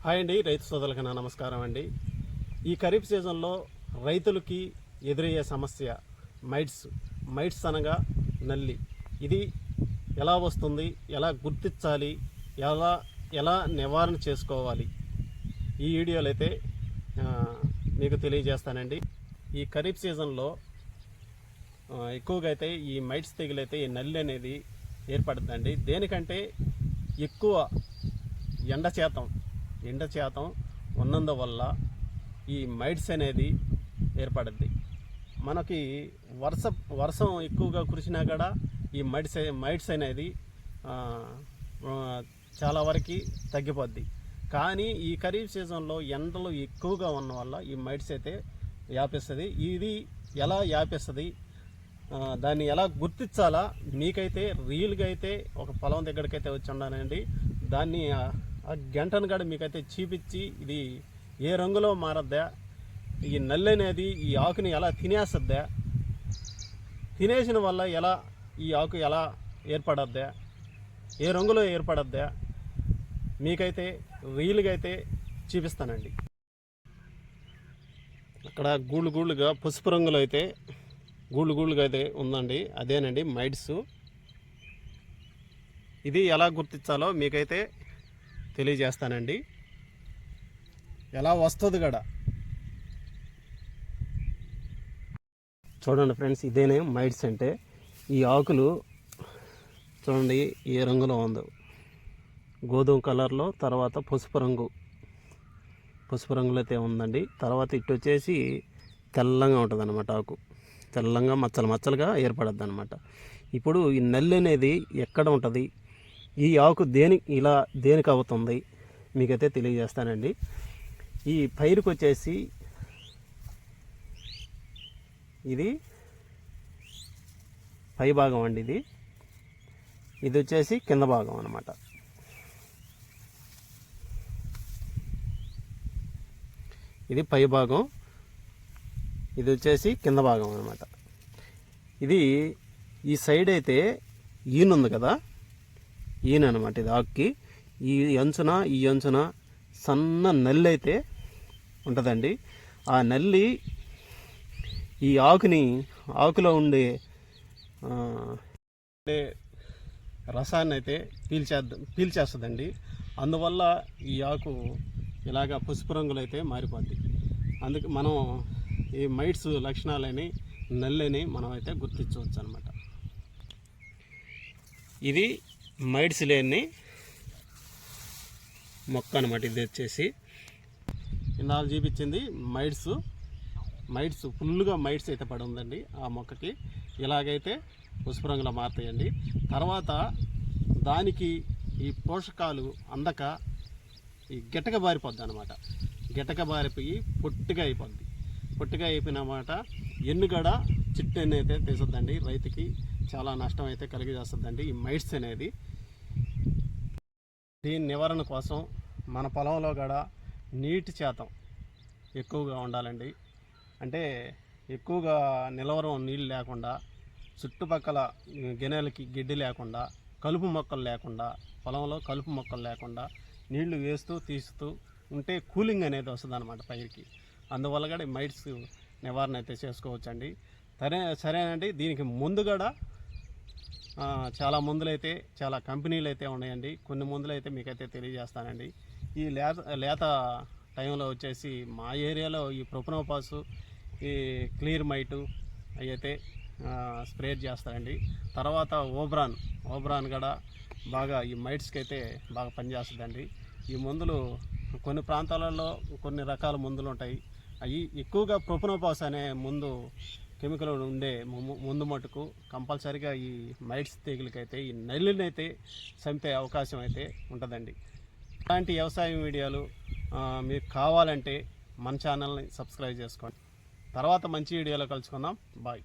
Hi అండి, రైతు సోదరులకు నా నమస్కారం అండి. ఈ ఖరీఫ్ సీజన్లో రైతులకి ఎదురయ్యే సమస్య మైట్స్ అనగా నల్లి. ఇది ఎలా వస్తుంది, ఎలా గుర్తించాలి, ఎలా నివారణ చేసుకోవాలి, ఈ వీడియోలో అయితే మీకు తెలియజేస్తానండి. ఈ ఖరీఫ్ సీజన్లో ఎక్కువగా అయితే ఈ మైట్స్ తెగులైతే ఈ నల్లి అనేది ఏర్పడుతుందండి. దేనికంటే ఎక్కువ ఎండ శాతం ఉన్నందువల్ల ఈ మైట్స్ అనేది ఏర్పడుద్ది. మనకి వర్షం ఎక్కువగా కురిసినా కూడా ఈ మైట్స్ అనేది చాలా వరకు తగ్గిపోద్ది. కానీ ఈ ఖరీఫ్ సీజన్లో ఎండలు ఎక్కువగా ఉన్న వల్ల ఈ మైట్స్ అయితే వ్యాపిస్తుంది. ఇది ఎలా వ్యాపిస్తుంది, దాన్ని ఎలా గుర్తించాలా, మీకైతే రియల్గా అయితే ఒక పొలం దగ్గరికైతే వచ్చి ఉండాలండి. దాన్ని ఆ గంటను కూడా మీకైతే చూపించి ఇది ఏ రంగులో మారద్దా, ఈ నల్లి అనేది ఈ ఆకుని ఎలా తినేస్తుందా, తినేసిన వల్ల ఎలా ఈ ఆకు ఎలా ఏర్పడద్దా, ఏ రంగులో ఏర్పడద్దా, మీకైతే రియల్గా అయితే చూపిస్తానండి. అక్కడ గూళ్ళుగా పసుపు రంగులో అయితే గూళ్ళుగా అయితే ఉందండి, అదేనండి మైట్స్. ఇది ఎలా గుర్తించాలో మీకైతే తెలియజేస్తానండి. ఎలా వస్తుంది కూడా చూడండి ఫ్రెండ్స్, ఇదేనే మైట్స్ అంటే. ఈ ఆకులు చూడండి ఏ రంగులో ఉందో, గోధుమ కలర్లో, తర్వాత పసుపు రంగులో అయితే ఉందండి. తర్వాత ఇటు వచ్చేసి తెల్లంగా ఉంటుంది అన్నమాట. ఆకు తెల్లంగా మచ్చలుగా ఏర్పడద్ది అనమాట. ఇప్పుడు ఈ నల్లి అనేది ఎక్కడ ఉంటుంది, ఈ ఆకు దేనికి అవుతుంది మీకైతే తెలియజేస్తానండి. ఈ పైరుకు వచ్చేసి ఇది పై భాగం అండి, ఇది వచ్చేసి కింద భాగం అన్నమాట. ఇది పై భాగం, ఇది వచ్చేసి కింద భాగం అన్నమాట. ఇది ఈ సైడ్ అయితే ఈనుంది కదా, ఈయనమాట. ఇది ఆకుకి ఈ అంచున సన్న నల్లి అయితే ఉంటుందండి. ఆ నల్లి ఈ ఆకులో ఉండే రసాన్ని అయితే పీల్చేస్తుందండి. అందువల్ల ఈ ఆకు ఇలాగా పసుపు రంగులో అయితే మారిపోద్ది. అందుకే మనం ఈ మైట్స్ లక్షణాలని నల్లిని మనం అయితే గుర్తించవచ్చు అనమాట. ఇది మైట్స్ లేని మొక్క అనమాట. ఇది వచ్చేసి ఇందాక చూపించింది మైట్స్ ఫుల్గా మైట్స్ అయితే పడి ఉందండి ఆ మొక్కకి. ఇలాగైతే పసుపు రంగులో మారుతాయండి. తర్వాత దానికి ఈ పోషకాలు అందక ఈ గిట్టక బారిపోద్ది అనమాట. గిట్టక బారిపోయి పొట్టిగా అయిపోయినమాట. ఎన్నుగడ చిట్టు అయితే తీసుద్దండి, రైతుకి చాలా నష్టం అయితే కలిగజేస్తుందండి ఈ మైట్స్ అనేది. దీని నివారణ కోసం మన పొలంలో కూడా నీటి శాతం ఎక్కువగా ఉండాలండి. అంటే ఎక్కువగా నిలవరం నీళ్ళు లేకుండా, చుట్టుపక్కల గిన్నెలకి గడ్డి లేకుండా, పొలంలో కలుపు మొక్కలు లేకుండా నీళ్లు వేస్తూ తీస్తూ ఉంటే కూలింగ్ అనేది వస్తుంది అనమాట పైరుకి. అందువల్ల కూడా మైట్స్ నివారణ అయితే చేసుకోవచ్చండి. సరేనండి. దీనికి ముందు కూడా చాలా మందులైతే, చాలా కంపెనీలు అయితే ఉన్నాయండి. కొన్ని మందులు అయితే మీకైతే తెలియజేస్తానండి. ఈ లేత టైంలో వచ్చేసి మా ఏరియాలో ఈ ప్రొపనోపాసు, ఈ క్లియర్ మైటు అవి అయితే స్ప్రే చేస్తారండి. తర్వాత ఓబ్రాన్ కూడా బాగా ఈ మైట్స్కి అయితే బాగా పనిచేస్తుందండి. ఈ మందులు కొన్ని ప్రాంతాలలో కొన్ని రకాల మందులు ఉంటాయి. అవి ఎక్కువగా ప్రొపనోపాస్ అనే ముందు కెమికల్ ఉండే ముందు మటుకు కంపల్సరీగా ఈ మైట్స్ తెగులకైతే ఈ నల్లిని అయితే చంపే అవకాశం అయితే ఉంటుందండి. ఇలాంటి వ్యవసాయ వీడియోలు మీకు కావాలంటే మన ఛానల్ని సబ్స్క్రైబ్ చేసుకోండి. తర్వాత మంచి వీడియోలో కలుసుకుందాం. బాయ్.